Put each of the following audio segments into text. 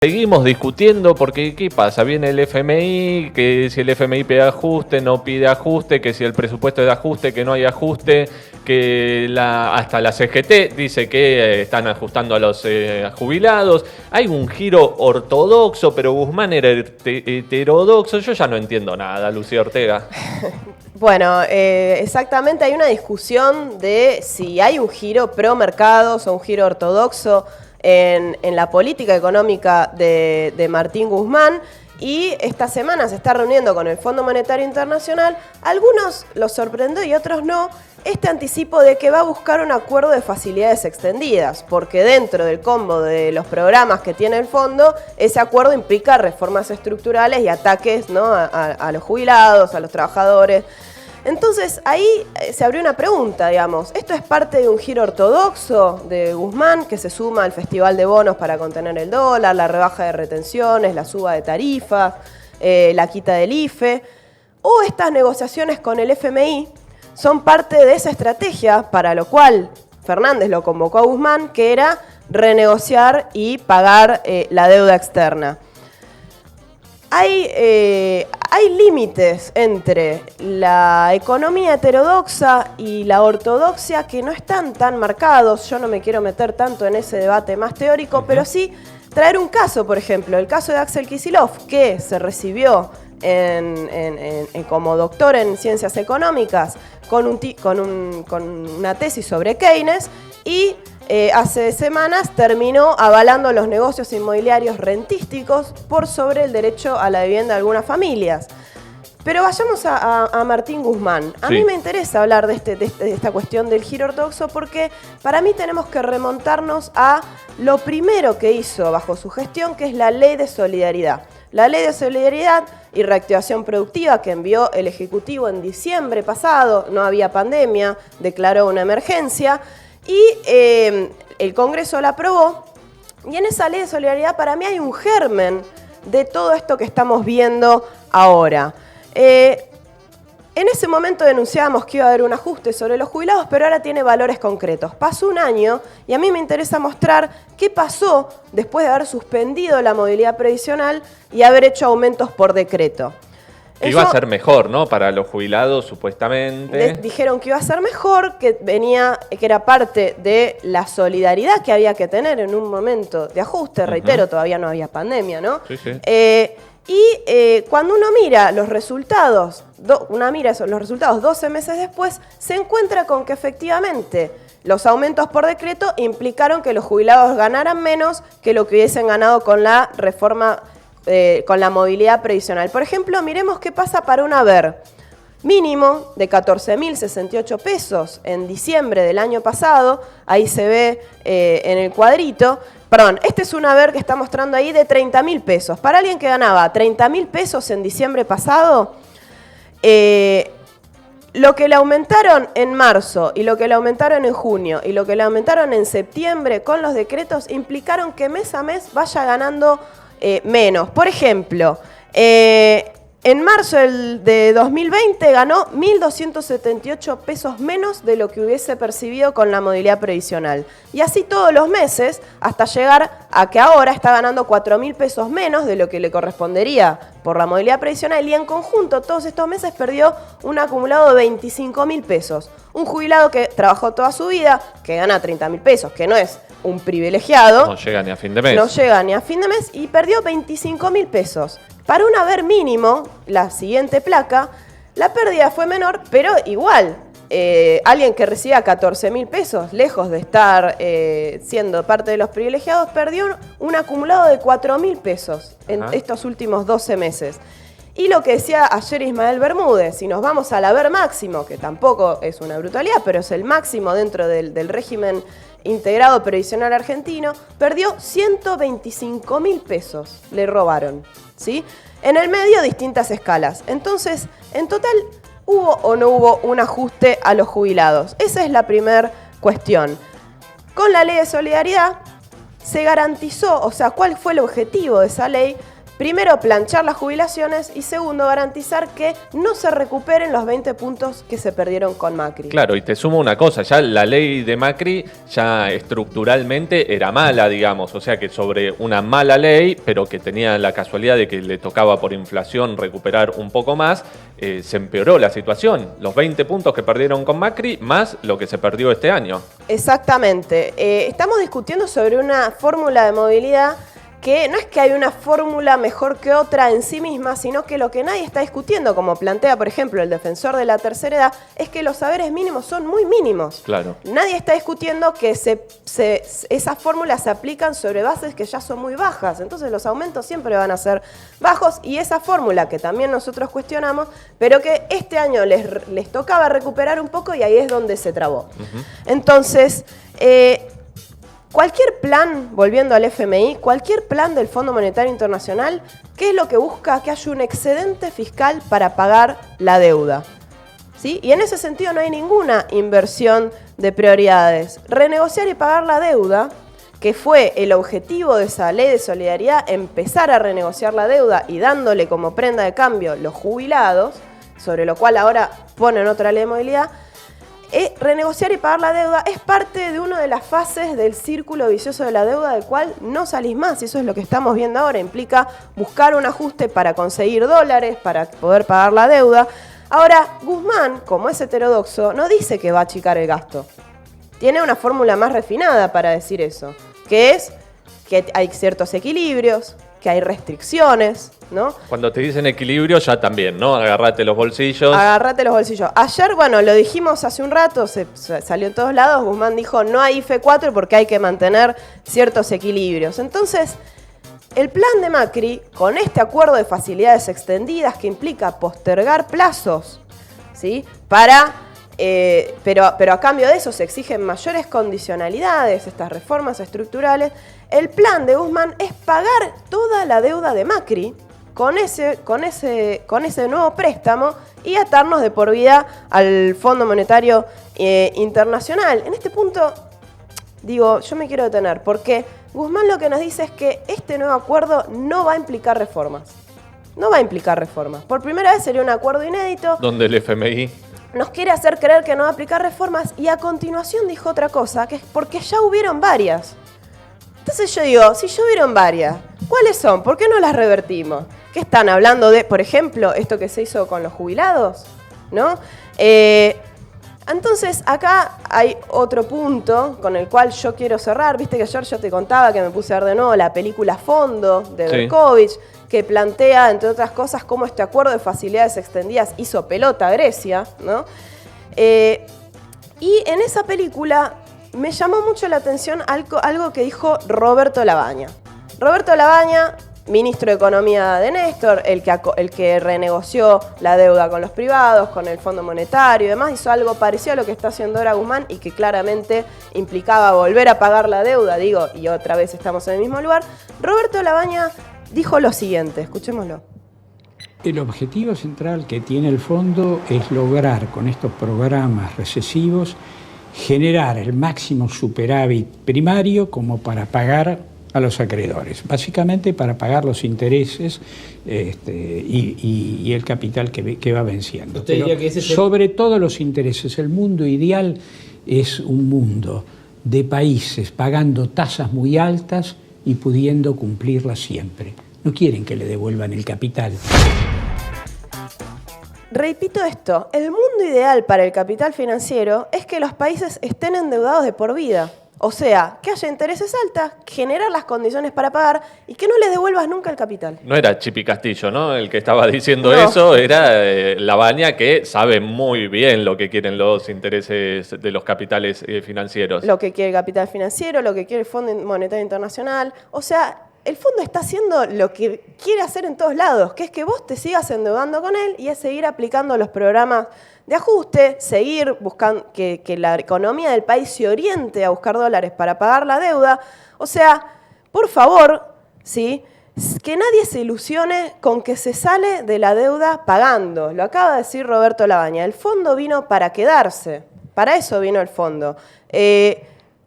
Seguimos discutiendo porque ¿qué pasa? Viene el FMI, que si el FMI pide ajuste, no pide ajuste, que si el presupuesto es de ajuste, que no hay ajuste, que hasta la CGT dice que están ajustando a los jubilados. Hay un giro ortodoxo, pero Guzmán era heterodoxo. Yo ya no entiendo nada, Lucía Ortega. Bueno, exactamente, hay una discusión de si hay un giro pro mercados o un giro ortodoxo en la política económica de Martín Guzmán, y esta semana se está reuniendo con el Fondo Monetario Internacional. Algunos los sorprendió y otros no este anticipo de que va a buscar un acuerdo de facilidades extendidas, porque dentro del combo de los programas que tiene el fondo, ese acuerdo implica reformas estructurales y ataques, ¿no?, a los jubilados, a los trabajadores. Entonces ahí se abrió una pregunta, digamos, ¿esto es parte de un giro ortodoxo de Guzmán que se suma al festival de bonos para contener el dólar, la rebaja de retenciones, la suba de tarifas, la quita del IFE? ¿O estas negociaciones con el FMI son parte de esa estrategia para lo cual Fernández lo convocó a Guzmán, que era renegociar y pagar la deuda externa? Hay límites entre la economía heterodoxa y la ortodoxia que no están tan marcados. Yo no me quiero meter tanto en ese debate más teórico, pero sí traer un caso, por ejemplo, el caso de Axel Kicillof, que se recibió como doctor en ciencias económicas con una tesis sobre Keynes y hace semanas terminó avalando los negocios inmobiliarios rentísticos por sobre el derecho a la vivienda de algunas familias. Pero vayamos a Martín Guzmán. A mí me interesa hablar de esta cuestión del giro ortodoxo porque para mí tenemos que remontarnos a lo primero que hizo bajo su gestión, que es la Ley de Solidaridad. La Ley de Solidaridad y Reactivación Productiva que envió el Ejecutivo en diciembre pasado, no había pandemia, declaró una emergencia y el Congreso la aprobó. Y en esa Ley de Solidaridad para mí hay un germen de todo esto que estamos viendo ahora. En ese momento denunciábamos que iba a haber un ajuste sobre los jubilados, pero ahora tiene valores concretos. Pasó un año y a mí me interesa mostrar qué pasó después de haber suspendido la movilidad previsional y haber hecho aumentos por decreto. Iba a ser mejor, ¿no? Para los jubilados, supuestamente. Dijeron que iba a ser mejor, que era parte de la solidaridad que había que tener en un momento de ajuste. Reitero, todavía no había pandemia, ¿no? Sí, sí. Cuando uno mira los resultados, los resultados 12 meses después, se encuentra con que efectivamente los aumentos por decreto implicaron que los jubilados ganaran menos que lo que hubiesen ganado con la reforma, con la movilidad previsional. Por ejemplo, miremos qué pasa para un haber mínimo de 14.068 pesos en diciembre del año pasado. Ahí se ve en el cuadrito. Perdón, este es un haber que está mostrando ahí de 30.000 pesos. Para alguien que ganaba 30.000 pesos en diciembre pasado, lo que le aumentaron en marzo y lo que le aumentaron en junio y lo que le aumentaron en septiembre con los decretos implicaron que mes a mes vaya ganando menos. Por ejemplo, en marzo de 2020 ganó 1.278 pesos menos de lo que hubiese percibido con la movilidad previsional. Y así todos los meses, hasta llegar a que ahora está ganando 4.000 pesos menos de lo que le correspondería por la movilidad previsional. Y en conjunto, todos estos meses perdió un acumulado de 25.000 pesos. Un jubilado que trabajó toda su vida, que gana 30.000 pesos, que no es un privilegiado. No llega ni a fin de mes. No llega ni a fin de mes y perdió 25.000 pesos. Para un haber mínimo, la siguiente placa, la pérdida fue menor, pero igual, alguien que recibía 14.000 pesos, lejos de estar siendo parte de los privilegiados, perdió un acumulado de 4.000 pesos en estos últimos 12 meses. Y lo que decía ayer Ismael Bermúdez, si nos vamos al haber máximo, que tampoco es una brutalidad, pero es el máximo dentro del régimen integrado previsional argentino, perdió 125.000 pesos, le robaron, ¿sí? En el medio, distintas escalas. Entonces, en total, ¿hubo o no hubo un ajuste a los jubilados? Esa es la primera cuestión. Con la Ley de Solidaridad se garantizó, o sea, ¿cuál fue el objetivo de esa ley? primero, planchar las jubilaciones y segundo, garantizar que no se recuperen los 20 puntos que se perdieron con Macri. Claro, y te sumo una cosa, ya la ley de Macri ya estructuralmente era mala, digamos, o sea que sobre una mala ley, pero que tenía la casualidad de que le tocaba por inflación recuperar un poco más, se empeoró la situación. Los 20 puntos que perdieron con Macri, más lo que se perdió este año. Exactamente. Estamos discutiendo sobre una fórmula de movilidad que no es que hay una fórmula mejor que otra en sí misma, sino que lo que nadie está discutiendo, como plantea, por ejemplo, el defensor de la tercera edad, es que los saberes mínimos son muy mínimos. Claro. Nadie está discutiendo que esas fórmulas se aplican sobre bases que ya son muy bajas, entonces los aumentos siempre van a ser bajos y esa fórmula que también nosotros cuestionamos, pero que este año les tocaba recuperar un poco y ahí es donde se trabó. Entonces, cualquier plan, volviendo al FMI, cualquier plan del Fondo Monetario Internacional, ¿qué es lo que busca? Que haya un excedente fiscal para pagar la deuda. ¿Sí? Y en ese sentido no hay ninguna inversión de prioridades. Renegociar y pagar la deuda, que fue el objetivo de esa ley de solidaridad, empezar a renegociar la deuda y dándole como prenda de cambio los jubilados, sobre lo cual ahora ponen otra ley de movilidad. Renegociar y pagar la deuda es parte de una de las fases del círculo vicioso de la deuda del cual no salís más, y eso es lo que estamos viendo ahora, implica buscar un ajuste para conseguir dólares, para poder pagar la deuda. Ahora, Guzmán, como es heterodoxo, no dice que va a achicar el gasto. Tiene una fórmula más refinada para decir eso, que es que hay ciertos equilibrios, que hay restricciones, ¿no? Cuando te dicen equilibrio ya también, ¿no? Agarrate los bolsillos. Agarrate los bolsillos. Ayer, bueno, lo dijimos hace un rato, salió en todos lados, Guzmán dijo no hay IFE 4 porque hay que mantener ciertos equilibrios. Entonces, el plan de Macri, con este acuerdo de facilidades extendidas que implica postergar plazos, ¿sí? Pero a cambio de eso se exigen mayores condicionalidades, estas reformas estructurales. El plan de Guzmán es pagar toda la deuda de Macri con ese nuevo préstamo y atarnos de por vida al Fondo Monetario Internacional. En este punto, digo, yo me quiero detener, porque Guzmán lo que nos dice es que este nuevo acuerdo no va a implicar reformas. No va a implicar reformas. Por primera vez sería un acuerdo inédito. Donde el FMI nos quiere hacer creer que no va a aplicar reformas y a continuación dijo otra cosa, que es porque ya hubieron varias. Entonces yo digo, si ya hubieron varias, ¿cuáles son? ¿Por qué no las revertimos? ¿Qué están hablando de, por ejemplo, esto que se hizo con los jubilados? ¿No? Entonces, acá hay otro punto con el cual yo quiero cerrar. Viste que ayer yo te contaba que me puse a ver de nuevo la película Fondo de Berkovich, que plantea, entre otras cosas, cómo este acuerdo de facilidades extendidas hizo pelota a Grecia, ¿no? Y en esa película me llamó mucho la atención algo que dijo Roberto Lavagna. Roberto Lavagna, ministro de Economía de Néstor, el que renegoció la deuda con los privados, con el Fondo Monetario y demás, hizo algo parecido a lo que está haciendo ahora Guzmán y que claramente implicaba volver a pagar la deuda, digo, y otra vez estamos en el mismo lugar. Roberto Lavagna dijo lo siguiente, escuchémoslo. El objetivo central que tiene el fondo es lograr con estos programas recesivos generar el máximo superávit primario como para pagar a los acreedores, básicamente para pagar los intereses y el capital que va venciendo. Pero sobre todo los intereses, el mundo ideal es un mundo de países pagando tasas muy altas y pudiendo cumplirlas siempre. No quieren que le devuelvan el capital. Repito esto, el mundo ideal para el capital financiero es que los países estén endeudados de por vida. O sea, que haya intereses altos, generar las condiciones para pagar y que no les devuelvas nunca el capital. No era Chipi Castillo, ¿no? El que estaba diciendo eso, era Lavagna, que sabe muy bien lo que quieren los intereses de los capitales financieros. Lo que quiere el capital financiero, lo que quiere el Fondo Monetario Internacional. O sea, el fondo está haciendo lo que quiere hacer en todos lados, que es que vos te sigas endeudando con él y es seguir aplicando los programas de ajuste, seguir buscando que la economía del país se oriente a buscar dólares para pagar la deuda. O sea, por favor, ¿sí?, que nadie se ilusione con que se sale de la deuda pagando. Lo acaba de decir Roberto Lavagna. El fondo vino para quedarse. Para eso vino el fondo.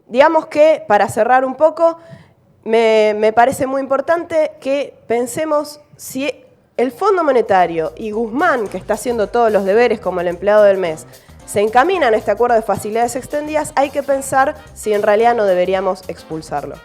Digamos que, para cerrar un poco, me parece muy importante que pensemos si el Fondo Monetario y Guzmán, que está haciendo todos los deberes como el empleado del mes, se encaminan a este acuerdo de facilidades extendidas, hay que pensar si en realidad no deberíamos expulsarlo.